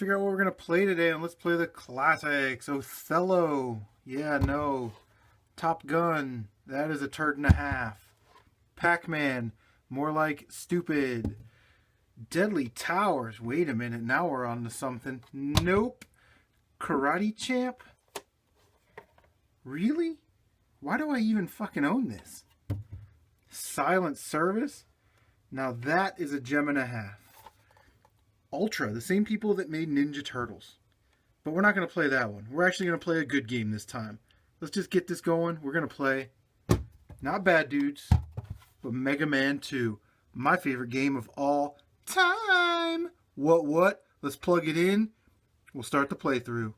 figure out what we're going to play today, and let's play the classics. Othello. Yeah, no. Top Gun. That is a turd and a half. Pac-Man. More like stupid. Deadly Towers. Wait a minute. Now we're on to something. Nope. Karate Champ? Really? Why do I even fucking own this? Silent Service? Now that is a gem and a half. Ultra, the same people that made Ninja Turtles. But we're not going to play that one. We're actually going to play a good game this time. Let's just get this going. We're going to play, not Bad Dudes, but Mega Man 2. My favorite game of all time. What? Let's plug it in. We'll start the playthrough.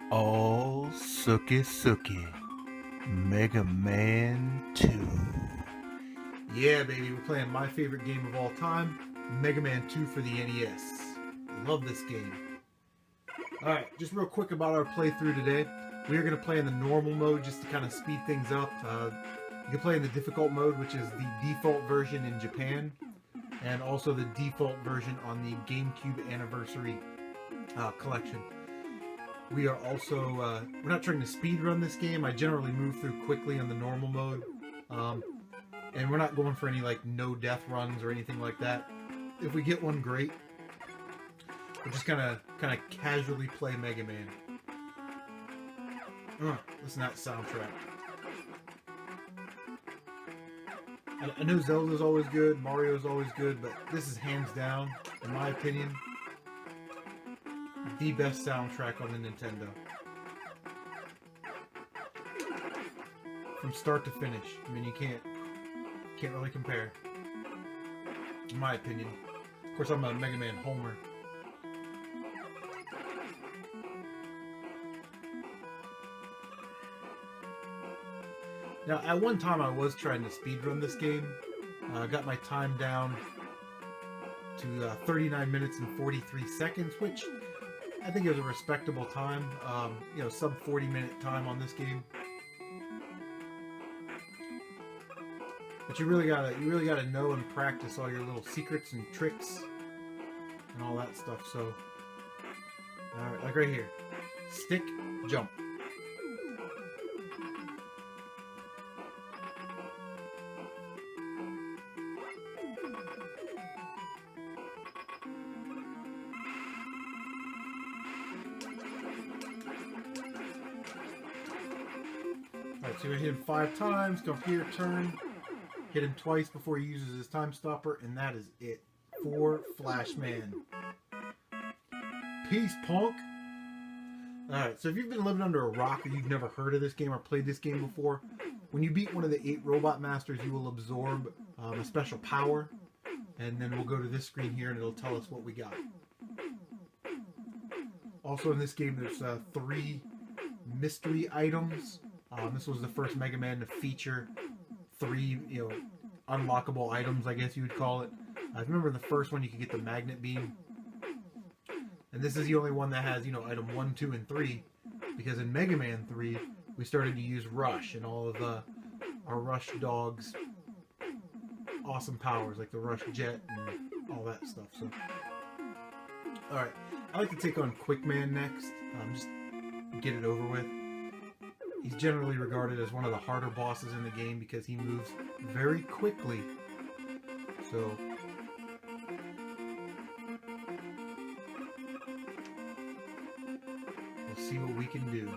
All Sookie Sookie. Mega Man 2. Yeah, baby, we're playing my favorite game of all time, Mega Man 2 for the NES. Love this game. Alright, just real quick about our playthrough today. We are going to play in the normal mode just to kind of speed things up. You can play in the difficult mode, which is the default version in Japan, and also the default version on the GameCube Anniversary collection. We are also, we're not trying to speed run this game. I generally move through quickly on the normal mode. And we're not going for any like no death runs or anything like that. If we get one, great. We're just kind of casually play Mega Man. Listen to that soundtrack. I know Zelda's always good, Mario's always good, but this is hands down, in my opinion, the best soundtrack on the Nintendo. From start to finish. I mean, you can't really compare. In my opinion. Of course, I'm a Mega Man homer. Now, at one time I was trying to speedrun this game. I got my time down to 39 minutes and 43 seconds, which I think is a respectable time. You know, sub 40-minute time on this game. But you really gotta know and practice all your little secrets and tricks and all that stuff. So, like right here, stick, jump. Alright, so we hit him 5 times, go up here, turn, hit him twice before he uses his time stopper, and that is it for Flash Man. Peace, punk! Alright, so if you've been living under a rock or you've never heard of this game or played this game before, when you beat one of the 8 Robot Masters, you will absorb a special power, and then we'll go to this screen here and it'll tell us what we got. Also in this game, there's 3 mystery items. This was the first Mega Man to feature 3, unlockable items, I guess you would call it. I remember the first one you could get the magnet beam. And this is the only one that has, item 1, 2, and 3. Because in Mega Man 3, we started to use Rush and all of our Rush dogs' awesome powers, like the Rush Jet and all that stuff. So, alright, I like to take on Quickman next. Just get it over with. He's generally regarded as one of the harder bosses in the game because he moves very quickly. So, we'll see what we can do.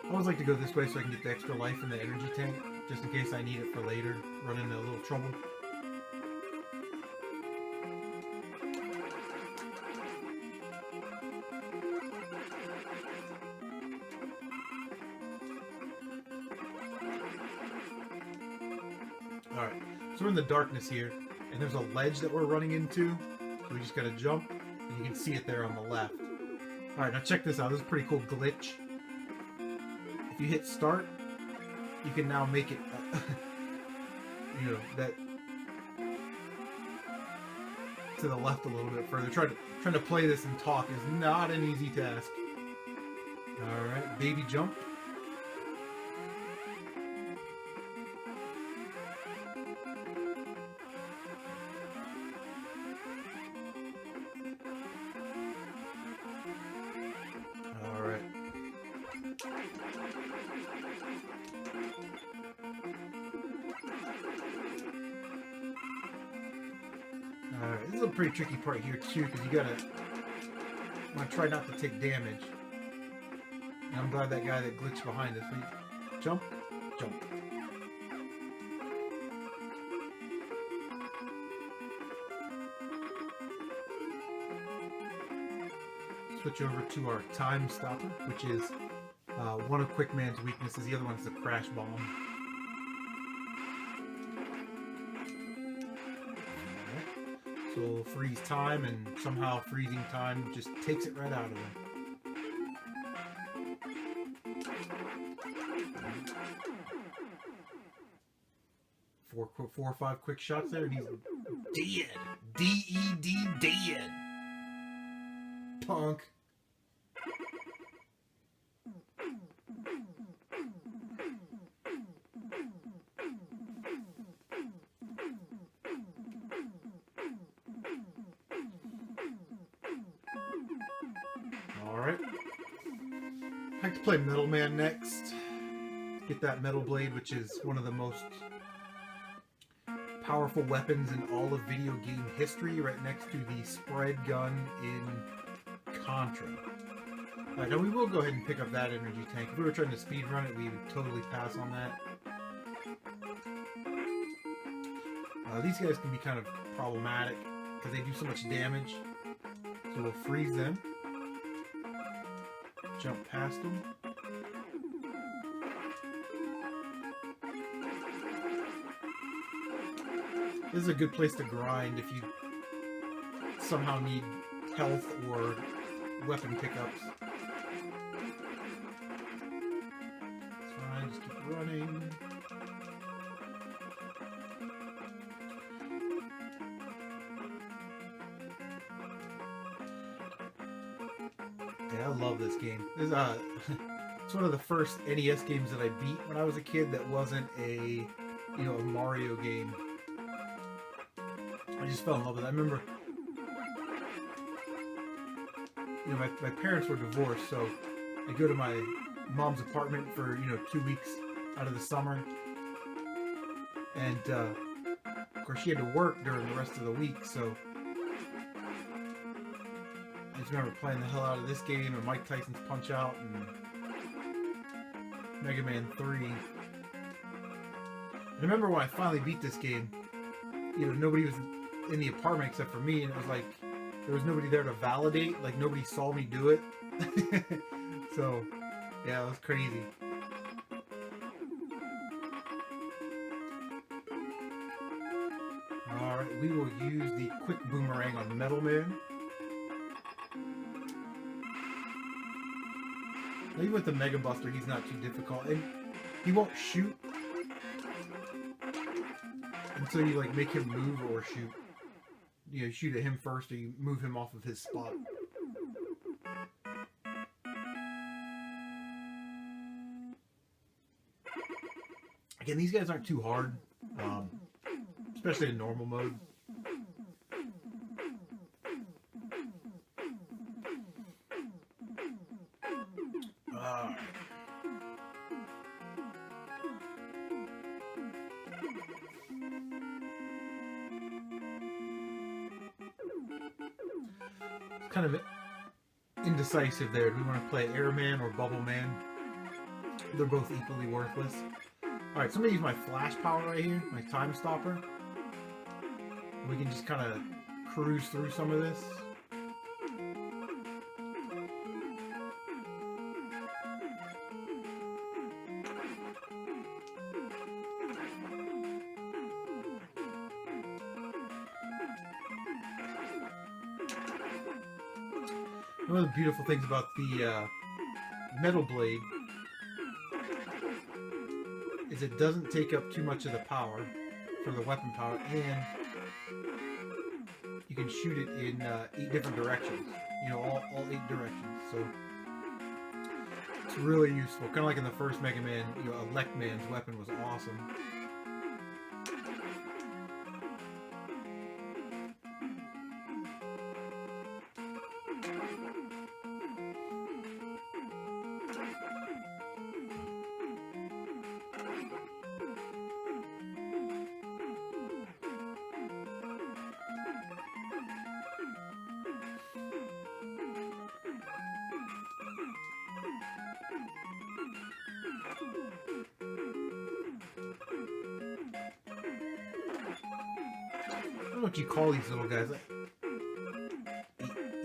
I always like to go this way so I can get the extra life in the energy tank, just in case I need it for later, run into a little trouble. Alright, so we're in the darkness here, and there's a ledge that we're running into, so we just gotta jump, and you can see it there on the left. Alright, now check this out, this is a pretty cool glitch. If you hit start, you can now make it, you know, that to the left a little bit further. Trying to play this and talk is not an easy task. Alright, baby jump. Alright. Alright, this is a pretty tricky part here too, because you gotta want to try not to take damage. And I'm glad that guy that glitched behind us. Jump, jump. Switch over to our time stopper, which is one of Quickman's weaknesses. The other one's the crash bomb. So we'll freeze time, and somehow freezing time just takes it right out of him. Four or five quick shots there, and he's dead. D-E-D, dead. Punk. Alright. I'd like to play Metal Man next. Get that metal blade, which is one of the most powerful weapons in all of video game history, right next to the spread gun in Contra. Alright, now we will go ahead and pick up that energy tank. If we were trying to speedrun it, we would totally pass on that. These guys can be kind of problematic because they do so much damage. So we'll freeze them. Jump past them. This is a good place to grind if you somehow need health or weapon pickups. It's fine, just keep running. Yeah, I love this game. This, it's one of the first NES games that I beat when I was a kid that wasn't a, you know, a Mario game. I just fell in love with it. I remember, you know, my parents were divorced, so I go to my mom's apartment for, you know, 2 weeks out of the summer. And, of course, she had to work during the rest of the week, so I just remember playing the hell out of this game and Mike Tyson's Punch-Out and Mega Man 3. And I remember when I finally beat this game, you know, nobody was in the apartment except for me, and it was like there was nobody there to validate, like nobody saw me do it. So yeah, it was crazy. Alright, we will use the quick boomerang on Metal Man. Now, even with the Mega Buster, he's not too difficult, and he won't shoot until you like make him move or shoot. You know, shoot at him first, or you move him off of his spot. Again, these guys aren't too hard, especially in normal mode. Kind of indecisive there. Do we want to play Airman or Bubble Man? They're both equally worthless. Alright, so I'm going to use my flash power right here, my time stopper. We can just kind of cruise through some of this. One of the beautiful things about the Metal Blade is it doesn't take up too much of the power for the weapon power, and you can shoot it in 8 different directions. You know, all 8 directions. So it's really useful. Kind of like in the first Mega Man, you know, Elect Man's weapon was awesome. I don't know what you call these little guys. Like,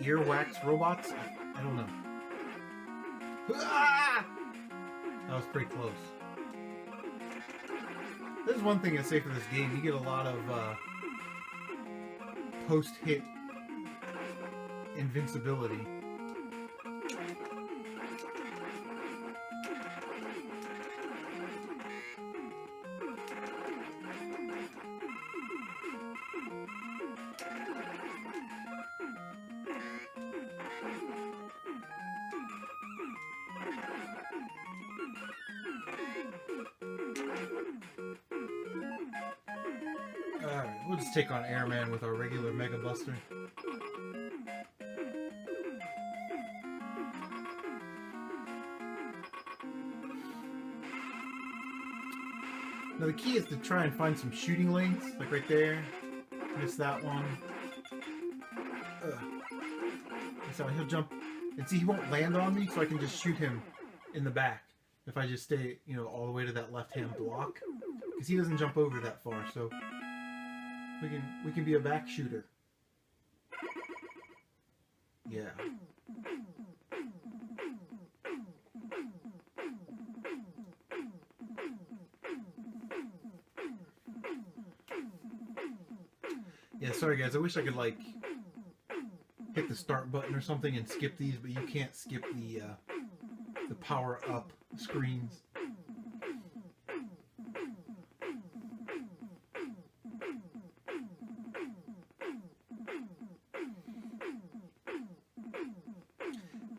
earwax robots? I don't know. Ah! That was pretty close. There's one thing to say for this game. You get a lot of post-hit invincibility. Alright, we'll just take on Airman with our regular Mega Buster. Now the key is to try and find some shooting lanes, like right there. Miss that one. So he'll jump, and see he won't land on me, so I can just shoot him in the back if I just stay, you know, all the way to that left-hand block, because he doesn't jump over that far. So we can be a back shooter. Yeah. Yeah, sorry guys, I wish I could like hit the start button or something and skip these, but you can't skip the power up screens.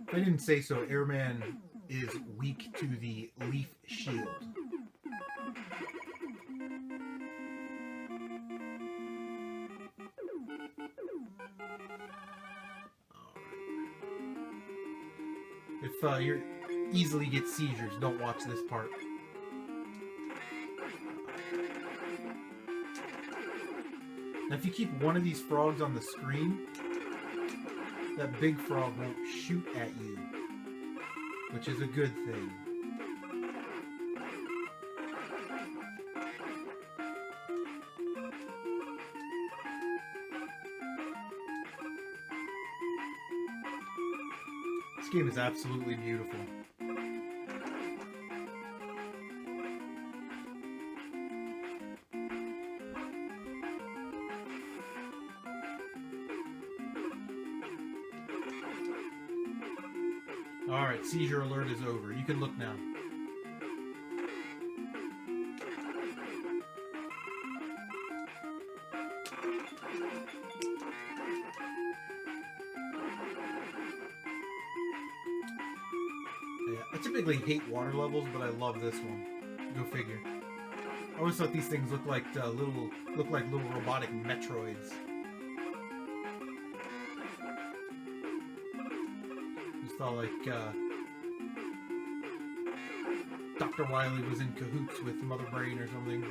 If I didn't say so, Airman is weak to the leaf shield. If you easily get seizures, don't watch this part. Now if you keep one of these frogs on the screen, that big frog won't shoot at you, which is a good thing. This game is absolutely beautiful. Alright, seizure alert is over. You can look now. Yeah, I typically hate water levels, but I love this one. Go figure. I always thought these things looked like little robotic Metroids. Just thought like Dr. Wily was in cahoots with Mother Brain or something.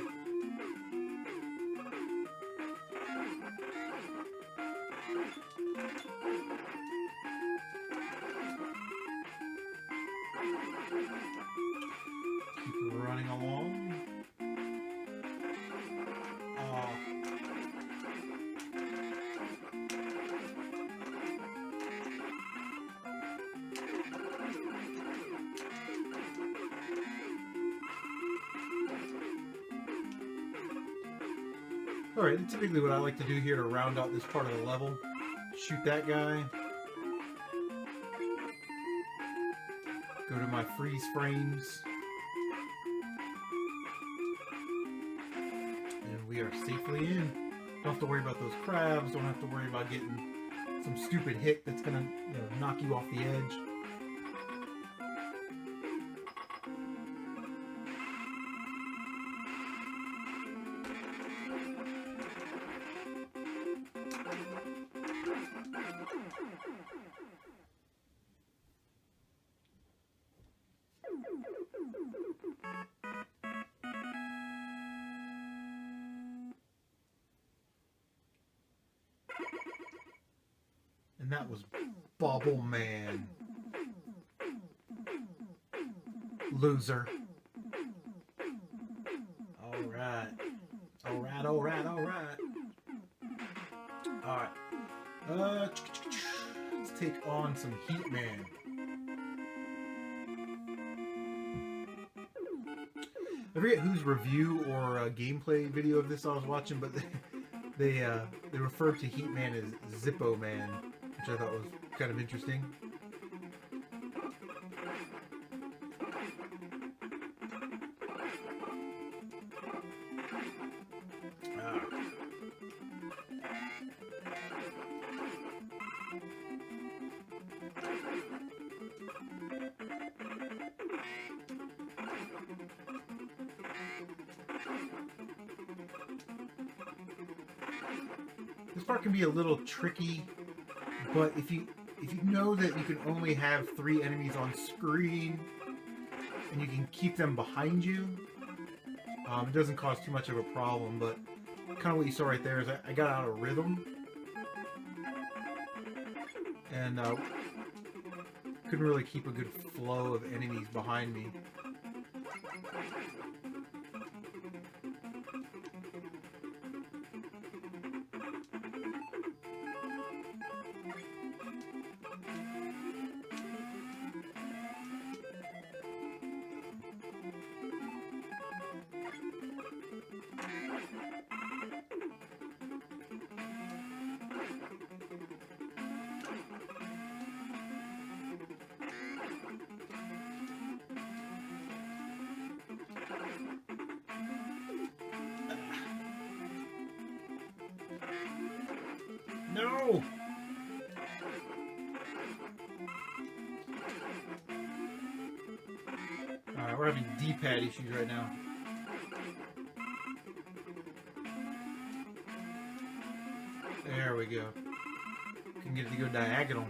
Alright, typically what I like to do here to round out this part of the level, shoot that guy, go to my freeze frames, and we are safely in. Don't have to worry about those crabs, don't have to worry about getting some stupid hit that's gonna, you know, knock you off the edge. And that was Bobble Man. Loser. Alright. Alright, alright, alright. Alright. Let's take on some Heat Man. I forget whose review or gameplay video of this I was watching, but they referred to Heat Man as Zippo Man, which I thought was kind of interesting. This part can be a little tricky, but if you know that you can only have 3 enemies on screen and you can keep them behind you, it doesn't cause too much of a problem. But kind of what you saw right there is I got out of rhythm and couldn't really keep a good flow of enemies behind me. No! Alright, we're having D-pad issues right now. There we go. Can get it to go diagonal.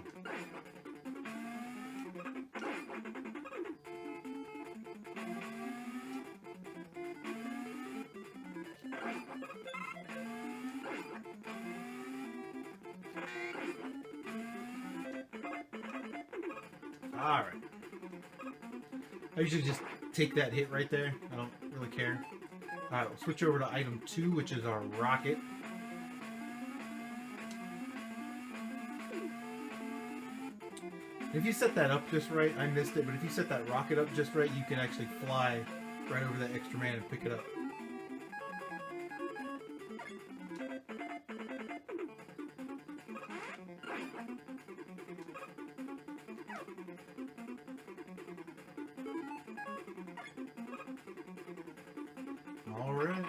Alright. I usually just take that hit right there. I don't really care. Alright, we'll switch over to item 2, which is our rocket. If you set that up just right, I missed it, but if you set that rocket up just right, you can actually fly right over that extra man and pick it up. Alright.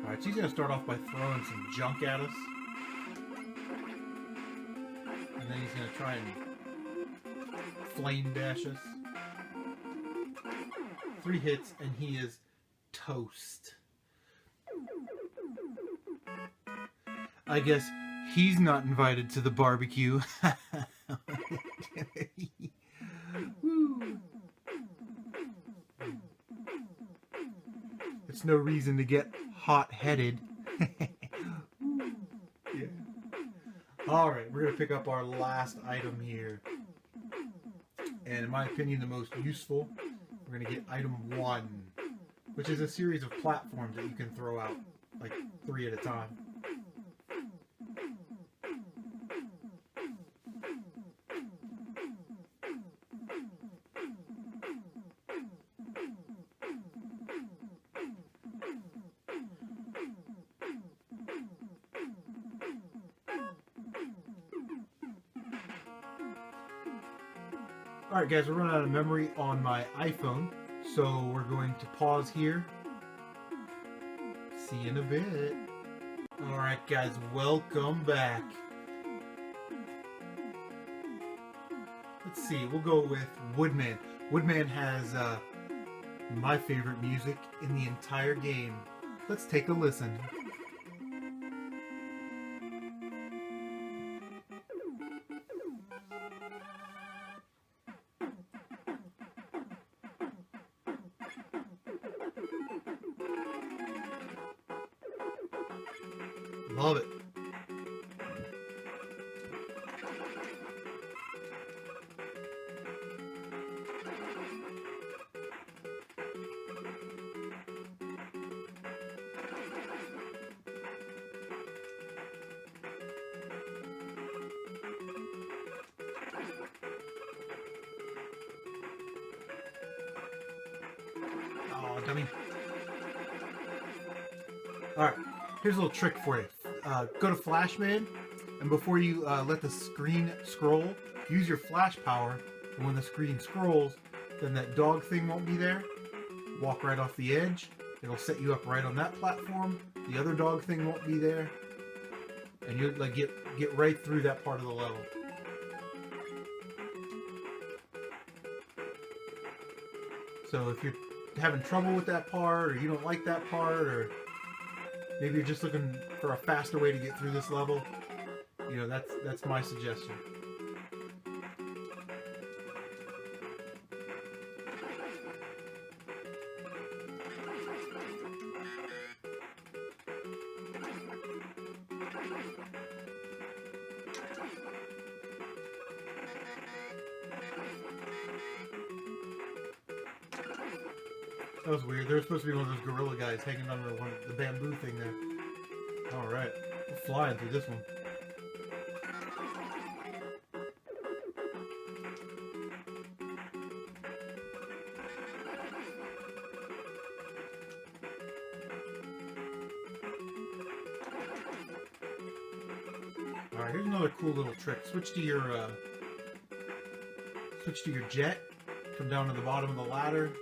Alright, so he's going to start off by throwing some junk at us. And then he's going to try and flame dash us. 3 hits and he is toast. I guess he's not invited to the barbecue. It's no reason to get hot-headed. Yeah. Alright, we're going to pick up our last item here. And in my opinion, the most useful, we're going to get item 1, which is a series of platforms that you can throw out, like 3 at a time. Alright guys, we're running out of memory on my iPhone, so we're going to pause here. See you in a bit. Alright guys, welcome back. Let's see, we'll go with Woodman. Woodman has my favorite music in the entire game. Let's take a listen. Love it. Oh, dummy. Alright, here's a little trick for you. Go to Flashman, and before you let the screen scroll, use your flash power, and when the screen scrolls, then that dog thing won't be there. Walk right off the edge. It'll set you up right on that platform. The other dog thing won't be there. And you'll like get right through that part of the level. So if you're having trouble with that part, or you don't like that part, or maybe you're just looking for a faster way to get through this level, you know, that's my suggestion. That was weird. There was supposed to be one of those gorilla guys hanging under the bamboo thing there. Alright. We're flying through this one. Alright, here's another cool little trick. Switch to your jet. Come down to the bottom of the ladder.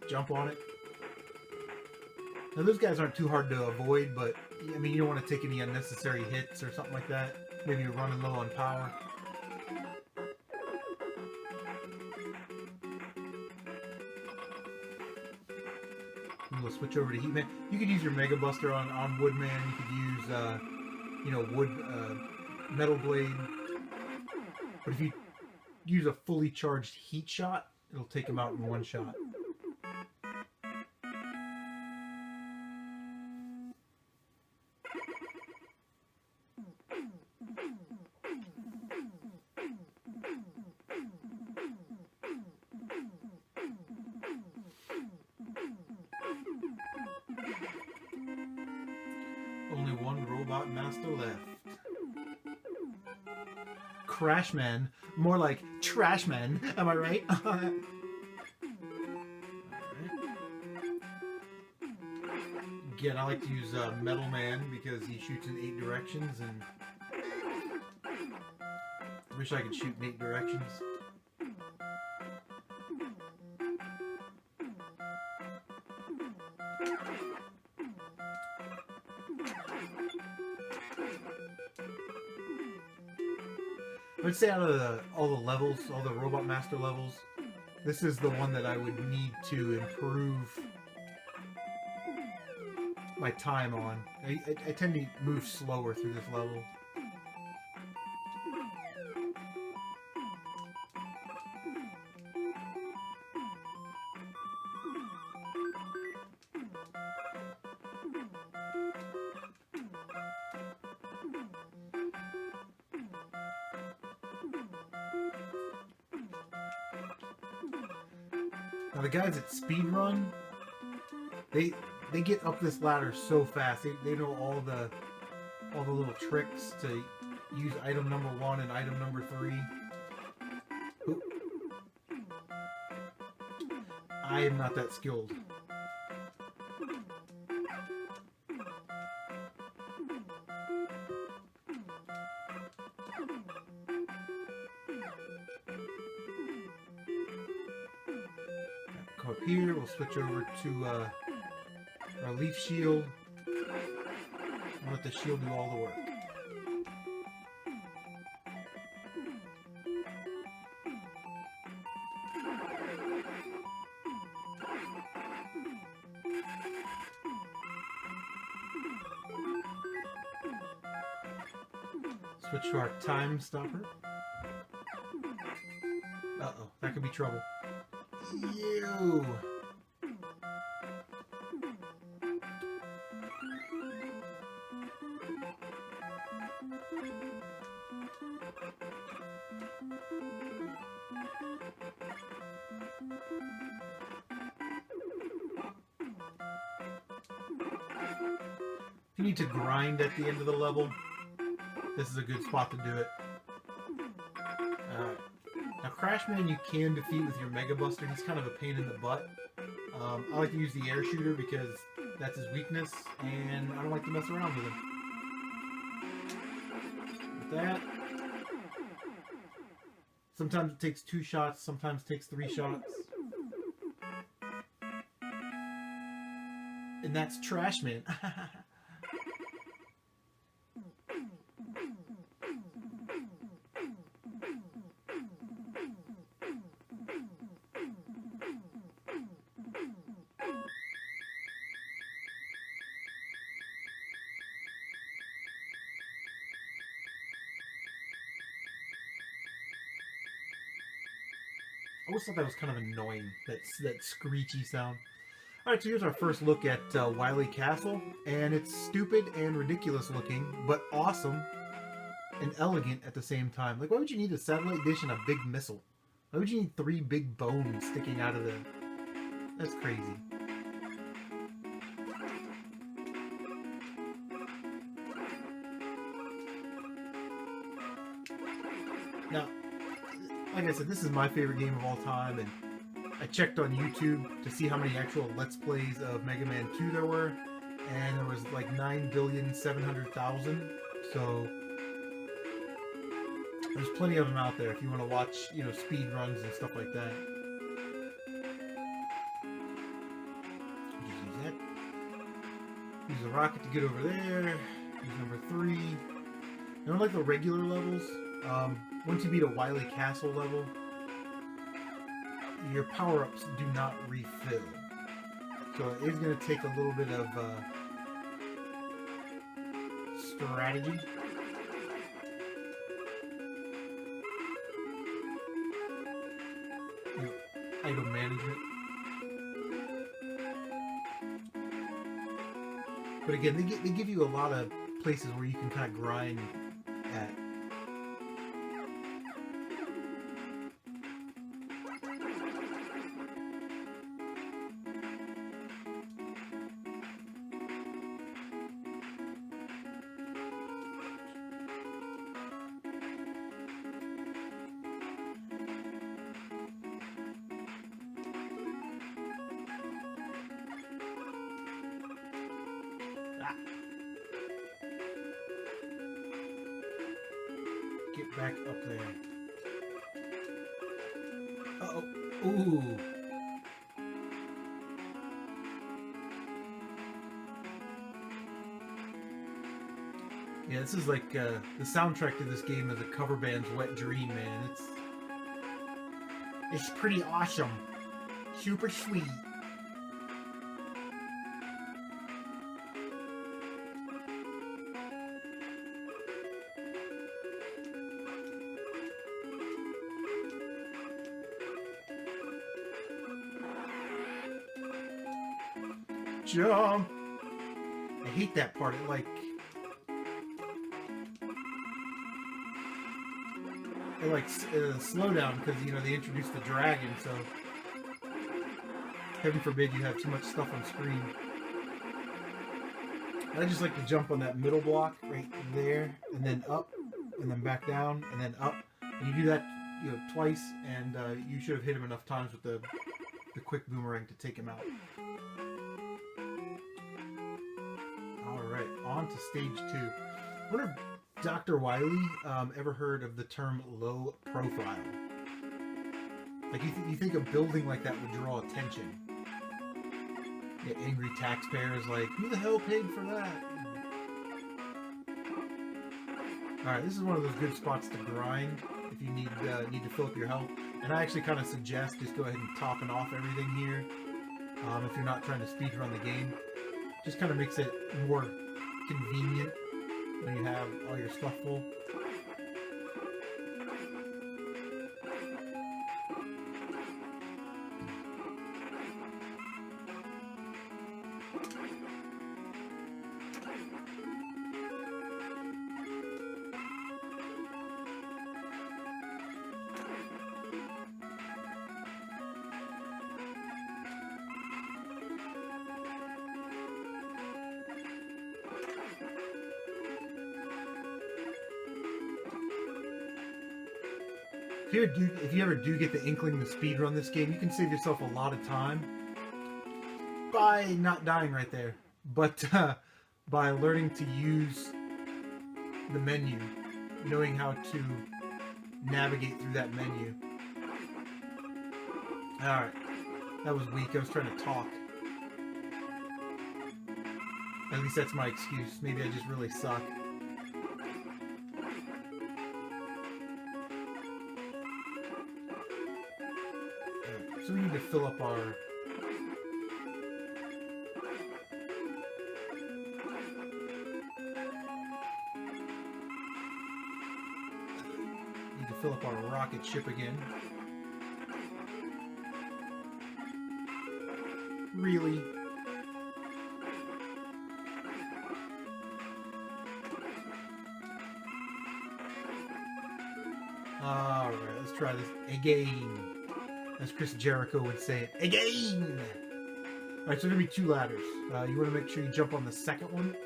Jump on it. Now those guys aren't too hard to avoid, but I mean you don't want to take any unnecessary hits or something like that. Maybe you're running low on power. We'll switch over to Heatman. You could use your Mega Buster on Woodman. You could use you know, Metal Blade. But if you use a fully charged Heat Shot, it'll take him out in one shot. Only one robot master left. Crashman. More like Trashman. Am I right? Alright. Again, I like to use Metal Man because he shoots in 8 directions, and I wish I could shoot in 8 directions. I would say out of all the levels, all the Robot Master levels, this is the one that I would need to improve my time on. I tend to move slower through this level. Now the guys at Speedrun, they get up this ladder so fast. They know all the little tricks to use item number 1 and item number 3. Oop. I am not that skilled. come up here. We'll switch over to our leaf shield. And let the shield do all the work. Switch to our time stopper. Uh-oh, that could be trouble. You. If you need to grind at the end of the level, this is a good spot to do it. Now Crashman you can defeat with your Mega Buster. He's kind of a pain in the butt. I like to use the air shooter because that's his weakness, and I don't like to mess around with him. With that, sometimes it takes 2 shots, sometimes it takes 3 shots. And that's Trashman. I always thought that was kind of annoying, that screechy sound. Alright, so here's our first look at Wily Castle, and it's stupid and ridiculous looking, but awesome and elegant at the same time. Like, why would you need a satellite dish and a big missile? Why would you need 3 big bones sticking out of the... That's crazy. Now, like I said, this is my favorite game of all time, and I checked on YouTube to see how many actual Let's Plays of Mega Man 2 there were, and there was like 9,700,000, so there's plenty of them out there if you want to watch, you know, speed runs and stuff like that. Just use that. Use the rocket to get over there. Use number 3. Now, unlike the regular levels, once you beat a Wily Castle level, your power-ups do not refill. So it is going to take a little bit of strategy. You know, item management. But again, they give you a lot of places where you can kind of grind at. Get back up there. Uh-oh. Ooh. Yeah, this is like the soundtrack to this game is a cover band's Wet Dream, man. It's pretty awesome. Super sweet. Jump! I hate that part. It like slow down because, you know, they introduced the dragon, so heaven forbid you have too much stuff on screen. I just like to jump on that middle block right there, and then up, and then back down, and then up. And you do that, you know, twice, and you should have hit him enough times with the quick boomerang to take him out. Alright, on to stage 2. I wonder if Dr. Wily ever heard of the term low profile. Like, you think a building like that would draw attention. Yeah, angry taxpayers like, who the hell paid for that? Alright, this is one of those good spots to grind if you need to fill up your health. And I actually kind of suggest just go ahead and topping off everything here. If you're not trying to speedrun the game. Just kind of makes it more convenient when you have all your stuff full. If you ever do get the inkling to speedrun this game, you can save yourself a lot of time by not dying right there, but by learning to use the menu, knowing how to navigate through that menu. Alright, that was weak. I was trying to talk. At least that's my excuse. Maybe I just really suck. So we need to fill up our... Need to fill up our rocket ship again. Really? Alright, let's try this again. As Chris Jericho would say it, again! Alright, so there's going to be 2 ladders. You want to make sure you jump on the second one.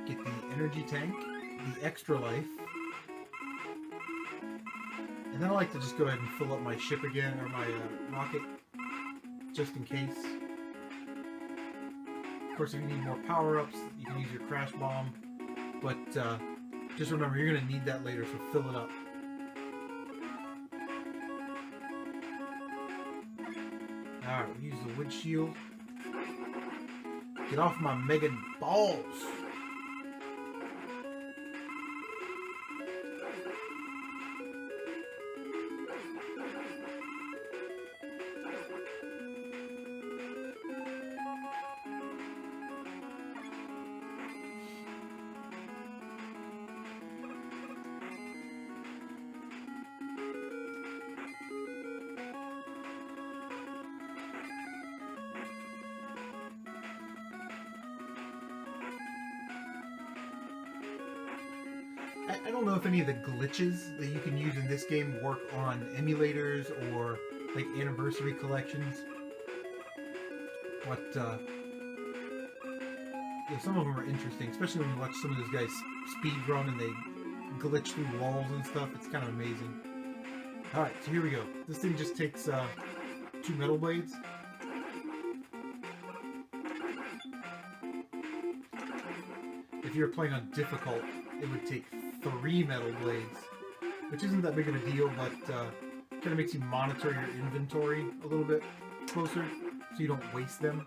Get the energy tank, the extra life. And then I like to just go ahead and fill up my ship again, or my rocket, just in case. Of course, if you need more power-ups, you can use your crash bomb. But, just remember, you're going to need that later, so fill it up. Alright, we use the wood shield. Get off my mega balls! I don't know if any of the glitches that you can use in this game work on emulators or like anniversary collections. But yeah, some of them are interesting, especially when you watch some of those guys speedrun and they glitch through walls and stuff. It's kind of amazing. Alright, so here we go. This thing just takes 2 metal blades. If you're playing on difficult, it would take 3 metal blades, which isn't that big of a deal, but kind of makes you monitor your inventory a little bit closer so you don't waste them.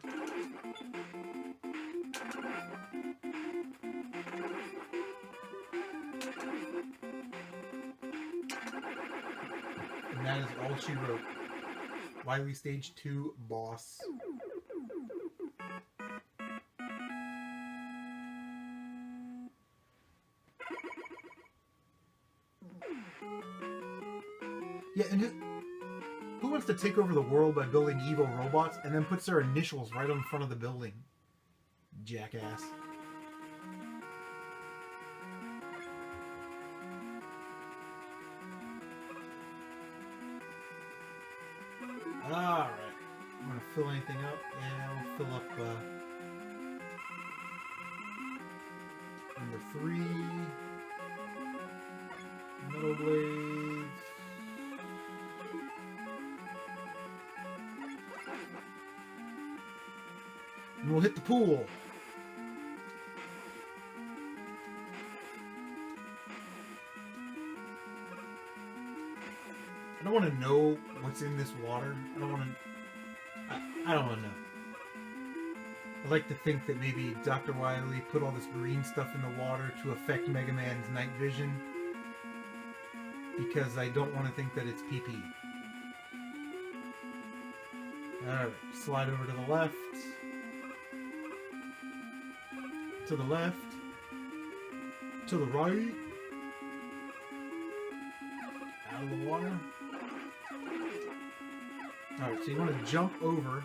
And that is all she wrote. Wily Stage 2 boss. Yeah, and who wants to take over the world by building evil robots and then puts their initials right on the front of the building? Jackass. Alright. I'm going to fill anything up. Yeah, we'll fill up number 3. Metal blades. And we'll hit the pool. don't want to know what's in this water. I don't want to. I don't want to know. I like to think that maybe Dr. Wily put all this green stuff in the water to affect Mega Man's night vision, because I don't want to think that it's PP. Alright, slide over to the left. To the left. To the right. Out of the water. Alright, so you want to jump over.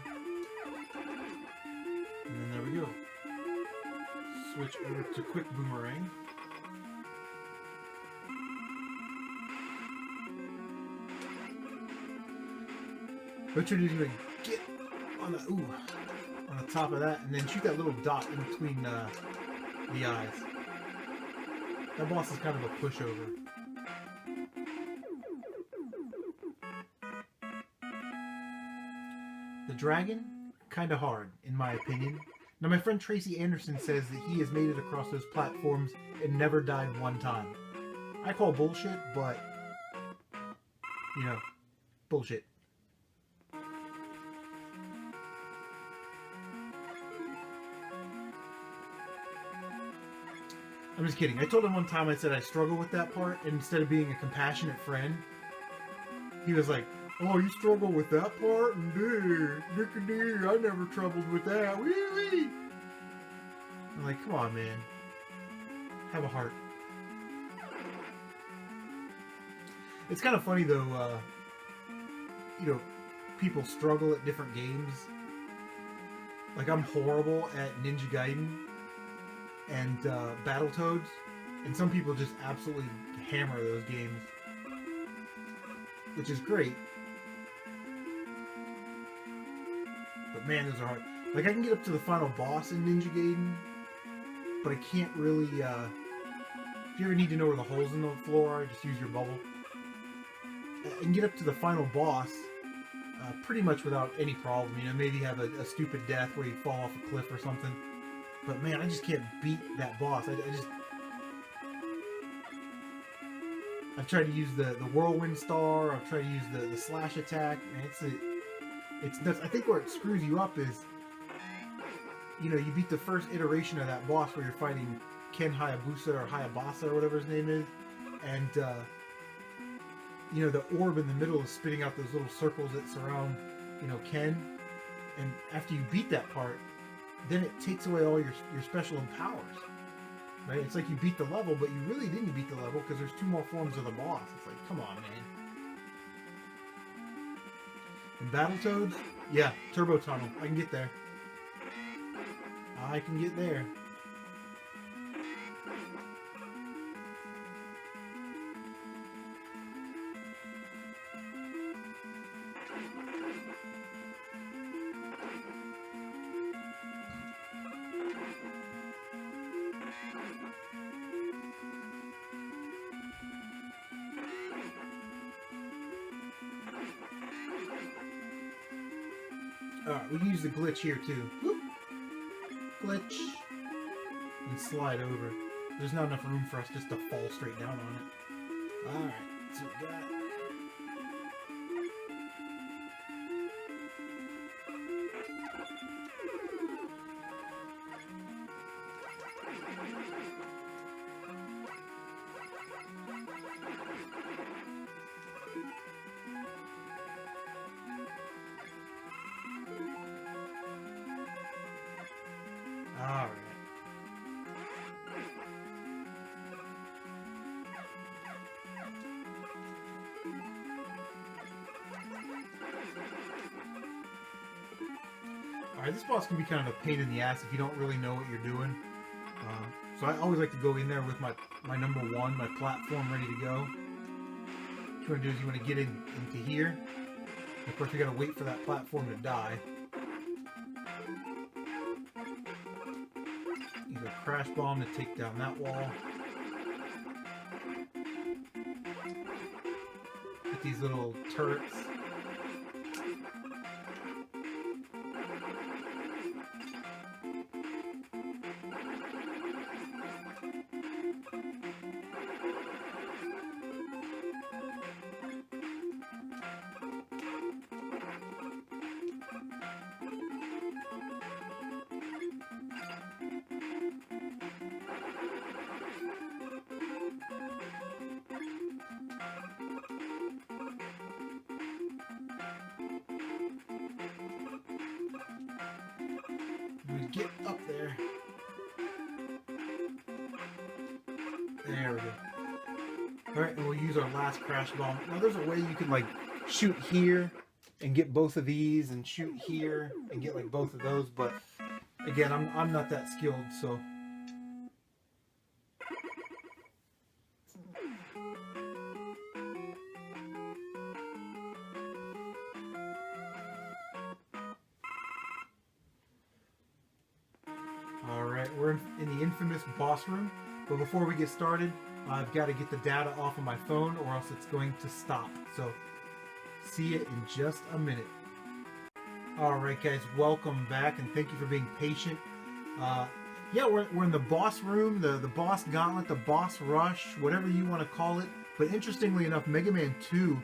And then there we go. Switch over to quick boomerang. What you're going to get on the on the top of that, and then shoot that little dot in between the eyes. That boss is kind of a pushover. The dragon, kind of hard, in my opinion. Now, my friend Tracy Anderson says that he has made it across those platforms and never died one time. I call bullshit, but, you know, bullshit. I'm just kidding. I told him one time, I said I struggle with that part, and instead of being a compassionate friend, he was like, "Oh, you struggle with that part? And I never troubled with that. Wee-wee." I'm like, come on, man. Have a heart. It's kind of funny, though, you know, people struggle at different games. Like, I'm horrible at Ninja Gaiden and Battletoads, and some people just absolutely hammer those games, which is great. But man, those are hard. Like, I can get up to the final boss in Ninja Gaiden, but I can't really, if you ever need to know where the holes in the floor are, just use your bubble. I can get up to the final boss pretty much without any problem. You know, maybe have a stupid death where you fall off a cliff or something. But man, I just can't beat that boss. I've tried to use the whirlwind star. I've tried to use the slash attack. Man, it's nuts. I think where it screws you up is, you know, you beat the first iteration of that boss where you're fighting Ken Hayabusa or Hayabasa or whatever his name is, and you know, the orb in the middle is spitting out those little circles that surround, you know, Ken. And after you beat that part, then it takes away all your special powers, right? It's like you beat the level, but you really didn't beat the level because there's 2 more forms of the boss. It's like, come on, man. And Battletoads, yeah, Turbo Tunnel. I can get there. I can get there. Alright, we can use the glitch here too. Whoop. Glitch. And slide over. There's not enough room for us just to fall straight down on it. Alright, so we got... Alright. Alright, this boss can be kind of a pain in the ass if you don't really know what you're doing. So I always like to go in there with my number 1, my platform ready to go. What you want to do is you want to get into here. And of course, we got to wait for that platform to die. Use a crash bomb to take down that wall. Get these little turrets. There we go. Alright, and we'll use our last crash bomb. Now there's a way you can like shoot here and get both of these, and shoot here and get like both of those, but again, I'm not that skilled, so. Alright, we're in the infamous boss room, but before we get started, I've got to get the data off of my phone or else it's going to stop. So, see you in just a minute. Alright guys, welcome back and thank you for being patient. Yeah, we're in the boss room, the boss gauntlet, the boss rush, whatever you want to call it. But interestingly enough, Mega Man 2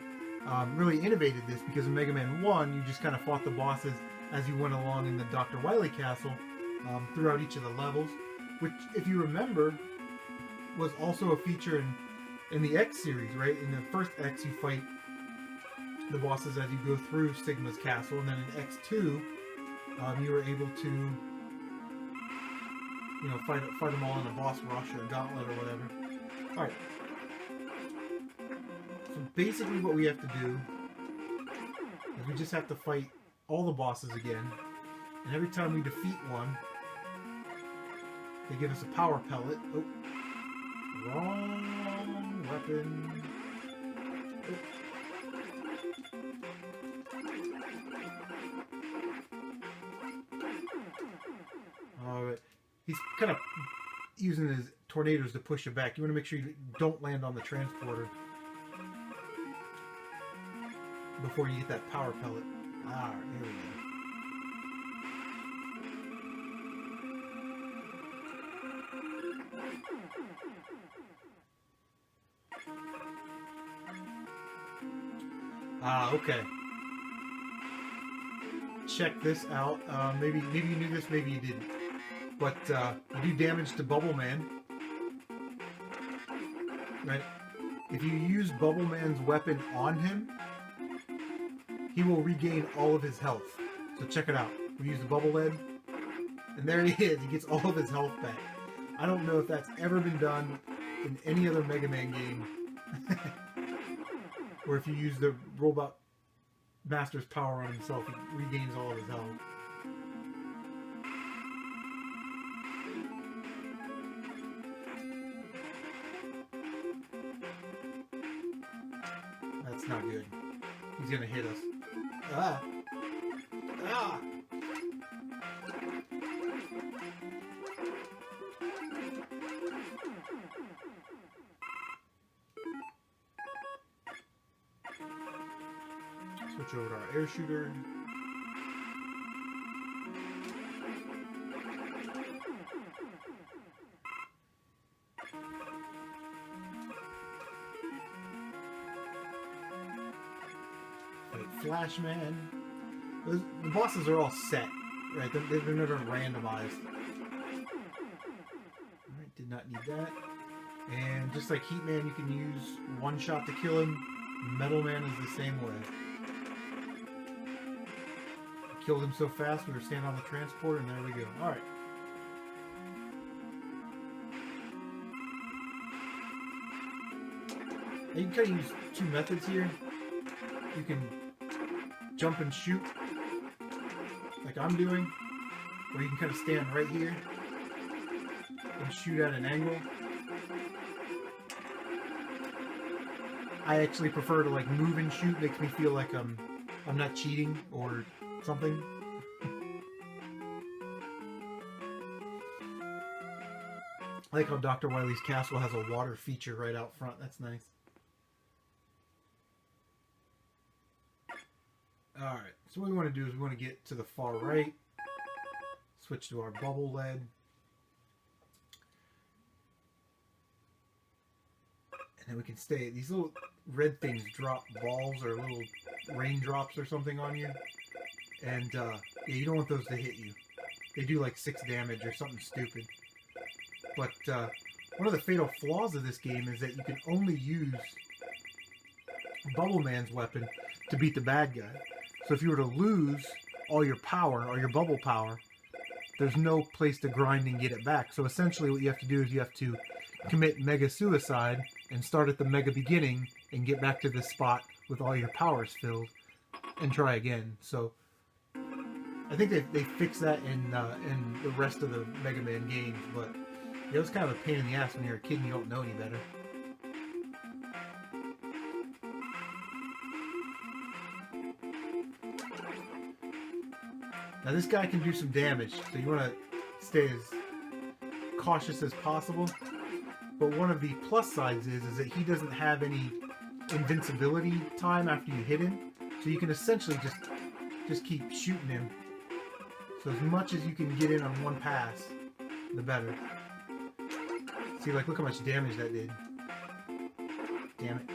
really innovated this, because in Mega Man 1, you just kind of fought the bosses as you went along in the Dr. Wily Castle throughout each of the levels, which, if you remember, was also a feature in the X series, right? In the first X, you fight the bosses as you go through Sigma's castle, and then in X2, you were able to, you know, fight them all in a boss rush or a gauntlet or whatever. Alright. So basically what we have to do is we just have to fight all the bosses again, and every time we defeat one, they give us a power pellet. Oh, wrong weapon. Oh. Alright. He's kind of using his tornadoes to push you back. You want to make sure you don't land on the transporter before you get that power pellet. Alright, here we go. Okay. Check this out. Maybe you knew this, maybe you didn't. But you do damage to Bubble Man. Right? If you use Bubble Man's weapon on him, he will regain all of his health. So check it out. We use the Bubble Lead, and there he is. He gets all of his health back. I don't know if that's ever been done in any other Mega Man game. Or if you use the Robot Master's power on himself, he regains all of his health. That's not good. He's gonna hit us. Ah! Ah! Switch over to our air shooter. Flashman. The bosses are all set, right? They're never randomized. Alright, did not need that. And just like Heat Man, you can use one shot to kill him. Metal Man is the same way. Killed him so fast we were standing on the transporter, and there we go. Alright. You can kind of use two methods here. You can jump and shoot, like I'm doing, or you can kind of stand right here and shoot at an angle. I actually prefer to like move and shoot. Makes me feel like I'm not cheating or something. I like how Dr. Wily's castle has a water feature right out front. That's nice. Alright, so what we want to do is we want to get to the far right, switch to our bubble lead, and then we can stay. These little red things drop balls or little raindrops or something on you, and yeah, you don't want those to hit you. They do like 6 damage or something stupid. But one of the fatal flaws of this game is that you can only use Bubble Man's weapon to beat the bad guy. So if you were to lose all your power, or your bubble power, there's no place to grind and get it back. So essentially what you have to do is you have to commit mega suicide and start at the mega beginning and get back to this spot with all your powers filled and try again. So I think they fixed that in the rest of the Mega Man games, but it was kind of a pain in the ass when you're a kid and you don't know any better. Now this guy can do some damage, so you want to stay as cautious as possible. But one of the plus sides is that he doesn't have any invincibility time after you hit him, so you can essentially just keep shooting him. So as much as you can get in on one pass, the better. See, like, look how much damage that did. Damn it.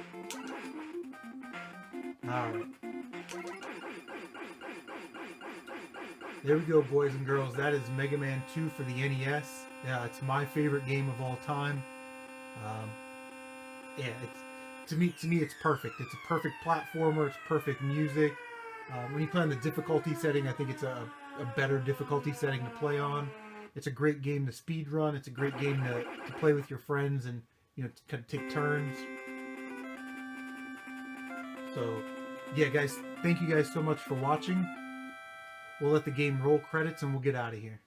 Alright. There we go, boys and girls. That is Mega Man 2 for the NES. Yeah, it's my favorite game of all time. Yeah, to me, it's perfect. It's a perfect platformer. It's perfect music. When you play on the difficulty setting, I think it's a better difficulty setting to play on. It's a great game to speed run. It's a great game to play with your friends and, you know, to kind of take turns. So, yeah, guys, thank you guys so much for watching. We'll let the game roll credits and we'll get out of here.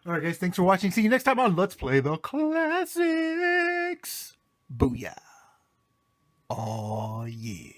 Alright guys, thanks for watching. See you next time on Let's Play the Classics. Booyah. Oh yeah.